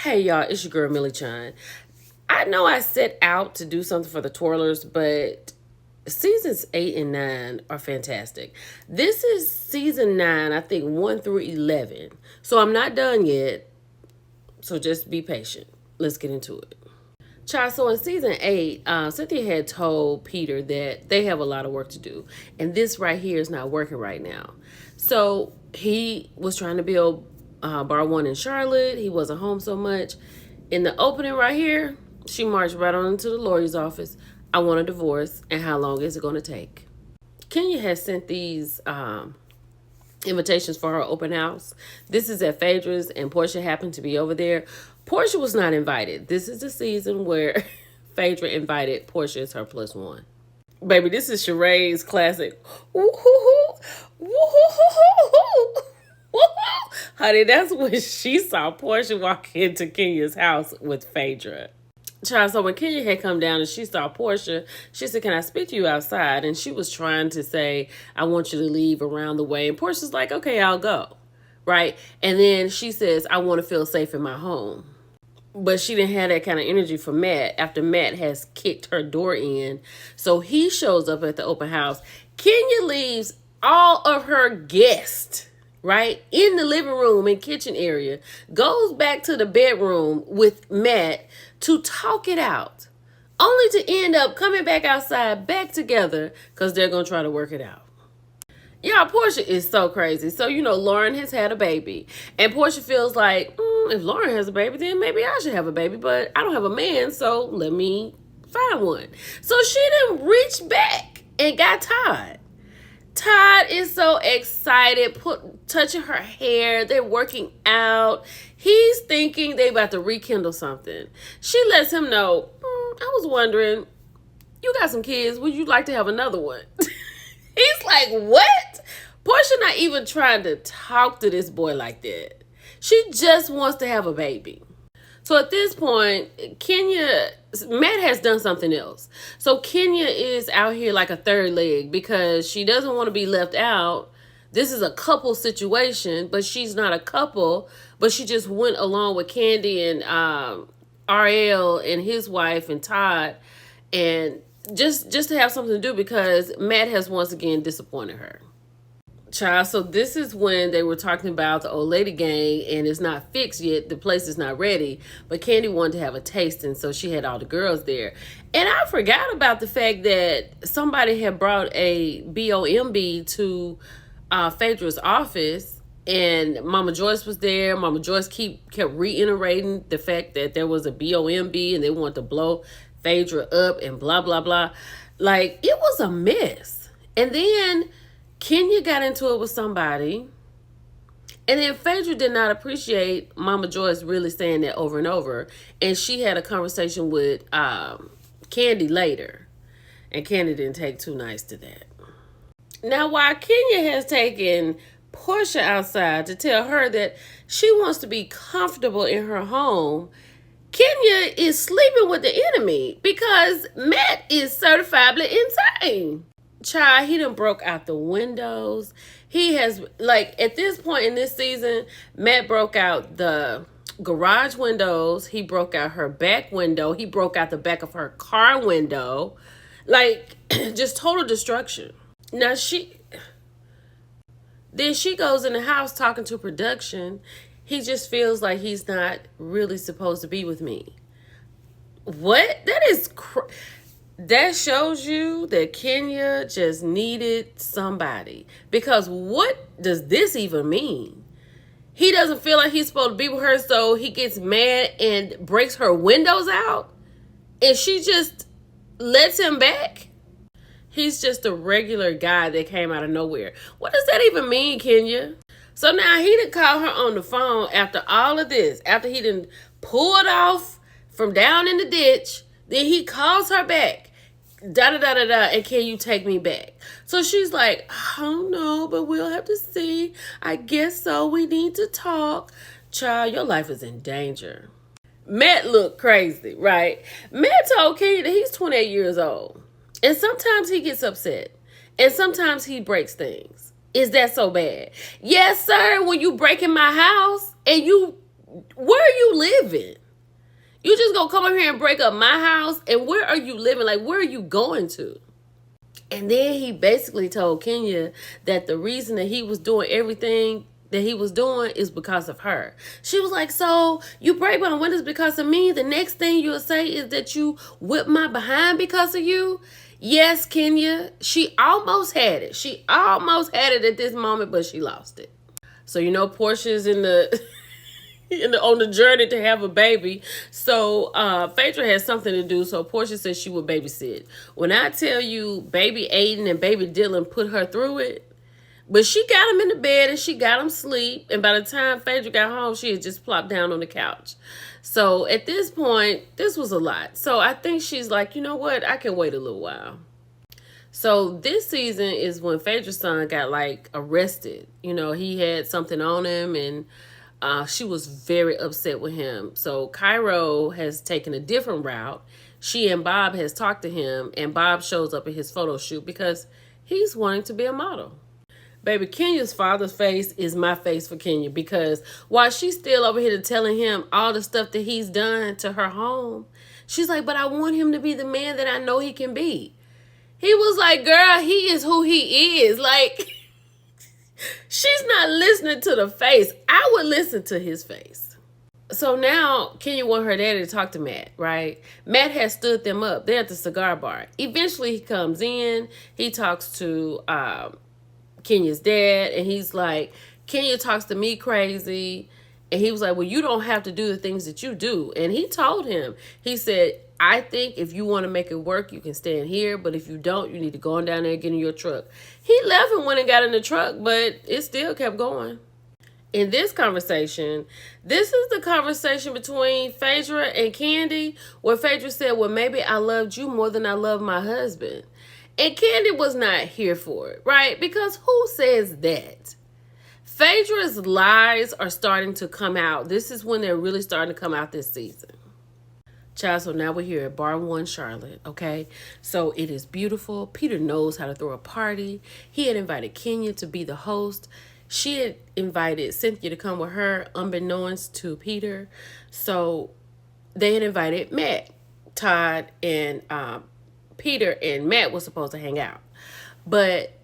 Hey y'all, it's your girl Millie Chan. I know I set out to do something for the twirlers, but seasons 8 and 9 are fantastic. This is season 9, I think 1 through 11. So I'm not done yet. So just be patient. Let's get into it. Child, so in season 8, Cynthia had told Peter that they have a lot of work to do. And this right here is not working right now. So he was trying to build bar 1 in Charlotte. He wasn't home so much. In the opening right here, she marched right on into the lawyer's office. I want a divorce, and how long is it going to take? Kenya has sent these invitations for her open house. This is at Phaedra's, and Portia happened to be over there. Portia was not invited. This is the season where Phaedra invited Portia as her +1. Baby, this is Sheree's classic. Woo-hoo-hoo. Woo-hoo-hoo-hoo. Honey, that's when she saw Portia walk into Kenya's house with Phaedra. Child, so when Kenya had come down and she saw Portia, she said, "Can I speak to you outside?" And she was trying to say, "I want you to leave around the way." And Portia's like, "Okay, I'll go." Right? And then she says, "I want to feel safe in my home." But she didn't have that kind of energy for Matt after Matt has kicked her door in. So he shows up at the open house. Kenya leaves all of her guests, right, in the living room and kitchen area, goes back to the bedroom with Matt to talk it out, only to end up coming back outside back together because they're going to try to work it out. Y'all, Portia is so crazy. So, Lauren has had a baby. And Portia feels like, if Lauren has a baby, then maybe I should have a baby. But I don't have a man, so let me find one. So she done reached back and got Todd. Todd is so excited, touching her hair. They're working out. He's thinking they about to rekindle something. She lets him know, I was wondering, you got some kids. Would you like to have another one? He's like, what? Portia not even trying to talk to this boy like that. She just wants to have a baby. So at this point, Matt has done something else. So Kenya is out here like a third leg because she doesn't want to be left out. This is a couple situation, but she's not a couple. But she just went along with Candy and RL and his wife and Todd, and just to have something to do because Matt has once again disappointed her. Child, so this is when they were talking about the old lady gang, and it's not fixed yet. The place is not ready, but Candy wanted to have a tasting, so she had all the girls there. And I forgot about the fact that somebody had brought a BOMB to Phaedra's office, and Mama Joyce was there. Mama Joyce kept reiterating the fact that there was a BOMB and they wanted to blow Phaedra up and blah, blah, blah. Like, it was a mess. And then Kenya got into it with somebody. And then Phaedra did not appreciate Mama Joyce really saying that over and over. And she had a conversation with Candy later. And Candy didn't take too nice to that. Now, while Kenya has taken Portia outside to tell her that she wants to be comfortable in her home, Kenya is sleeping with the enemy because Matt is certifiably insane. Child, he done broke out the windows. He has, at this point in this season, Matt broke out the garage windows. He broke out her back window. He broke out the back of her car window. Just total destruction. Now, she goes in the house talking to production. He just feels like he's not really supposed to be with me. What? That shows you that Kenya just needed somebody. Because what does this even mean? He doesn't feel like he's supposed to be with her, so he gets mad and breaks her windows out? And she just lets him back? He's just a regular guy that came out of nowhere. What does that even mean, Kenya? So now he done called her on the phone after all of this. After he done pulled off from down in the ditch. Then he calls her back. Da-da-da-da-da. And can you take me back? So she's like, I don't know, but we'll have to see. I guess so. We need to talk. Child, your life is in danger. Matt looked crazy, right? Matt told Kenya that he's 28 years old. And sometimes he gets upset. And sometimes he breaks things. Is that so bad? Yes, sir. When you break in my house and you where are you living? You just gonna come up here and break up my house? And where are you living? Like, where are you going to? And then he basically told Kenya that the reason that he was doing everything that he was doing is because of her. She was like, so you break my windows because of me? The next thing you'll say is that you whipped my behind because of you? Yes, Kenya. She almost had it. She almost had it at this moment, but she lost it. So, you know, Portia's in the... on the journey to have a baby. So Phaedra has something to do. So Portia says she would babysit. When I tell you baby Aiden and baby Dylan put her through it, but she got him in the bed and she got him sleep. And by the time Phaedra got home, she had just plopped down on the couch. So at this point, this was a lot. So I think she's like, you know what? I can wait a little while. So this season is when Phaedra's son got like arrested. You know, he had something on him and she was very upset with him. So Cairo has taken a different route. She and Bob has talked to him, and Bob shows up at his photo shoot because he's wanting to be a model. Baby, Kenya's father's face is my face for Kenya, because while she's still over here telling him all the stuff that he's done to her home, she's like, but I want him to be the man that I know he can be. He was like, girl, he is who he is. Like... she's not listening to the face. I would listen to his face. So now Kenya wants her daddy to talk to Matt, right? Matt has stood them up. They're at the cigar bar. Eventually he comes in. He talks to Kenya's dad. And he's like, Kenya talks to me crazy. And he was like, well, you don't have to do the things that you do. And he told him, he said, I think if you want to make it work, you can stand here. But if you don't, you need to go on down there and get in your truck. He left and went and got in the truck, but it still kept going. In this conversation, this is the conversation between Phaedra and Candy, where Phaedra said, well, maybe I loved you more than I love my husband. And Candy was not here for it, right? Because who says that? Phaedra's lies are starting to come out. This is when they're really starting to come out this season. Child, so now we're here at Bar 1 Charlotte, okay? So it is beautiful. Peter knows how to throw a party. He had invited Kenya to be the host. She had invited Cynthia to come with her, unbeknownst to Peter. So they had invited Matt, Todd, and Peter and Matt was supposed to hang out. But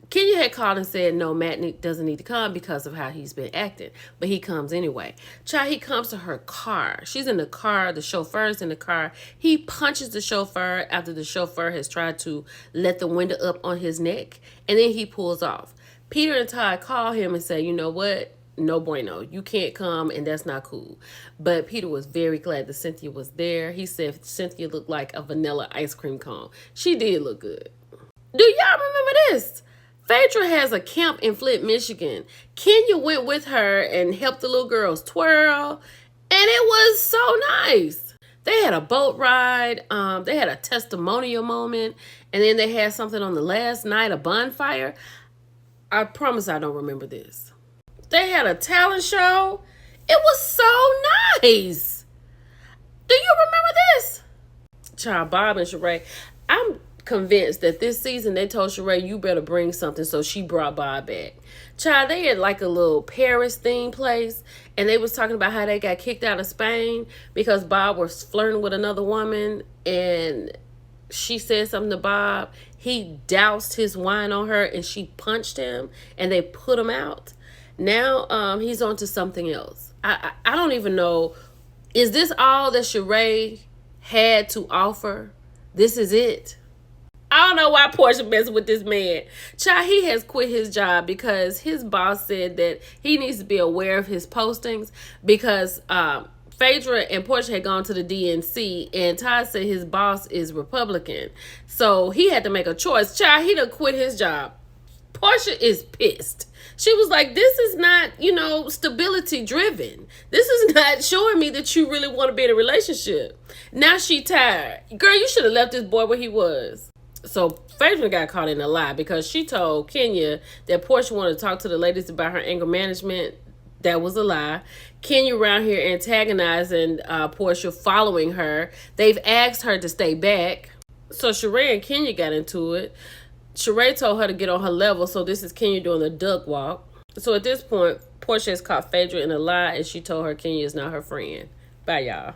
Kenya had called and said, no, Matt doesn't need to come because of how he's been acting. But he comes anyway. Child, he comes to her car. She's in the car. The chauffeur's in the car. He punches the chauffeur after the chauffeur has tried to let the window up on his neck. And then he pulls off. Peter and Todd call him and say, you know what? No bueno. You can't come, and that's not cool. But Peter was very glad that Cynthia was there. He said Cynthia looked like a vanilla ice cream cone. She did look good. Do y'all remember this? Phaedra has a camp in Flint, Michigan. Kenya went with her and helped the little girls twirl. And it was so nice. They had a boat ride. They had a testimonial moment. And then they had something on the last night, a bonfire. I promise I don't remember this. They had a talent show. It was so nice. Do you remember this? Child, Bob and Shereé. I'm convinced that this season they told Shereé, you better bring something, so she brought Bob back. Child, they had like a little Paris theme place, and they was talking about how they got kicked out of Spain because Bob was flirting with another woman, and she said something to Bob. He doused his wine on her, and she punched him, and they put him out. Now he's on to something else. I don't even know. Is this all that Shereé had to offer? This is it? I don't know why Portia messing with this man. Child, he has quit his job because his boss said that he needs to be aware of his postings because Phaedra and Portia had gone to the DNC and Todd said his boss is Republican. So he had to make a choice. Child, he done quit his job. Portia is pissed. She was like, this is not, stability driven. This is not showing me that you really want to be in a relationship. Now she tired. Girl, you should have left this boy where he was. So Phaedra got caught in a lie because she told Kenya that Portia wanted to talk to the ladies about her anger management. That was a lie. Kenya around here antagonizing Portia, following her. They've asked her to stay back. So Shereé and Kenya got into it. Shereé told her to get on her level. So this is Kenya doing the duck walk. So at this point, Portia has caught Phaedra in a lie, and she told her Kenya is not her friend. Bye, y'all.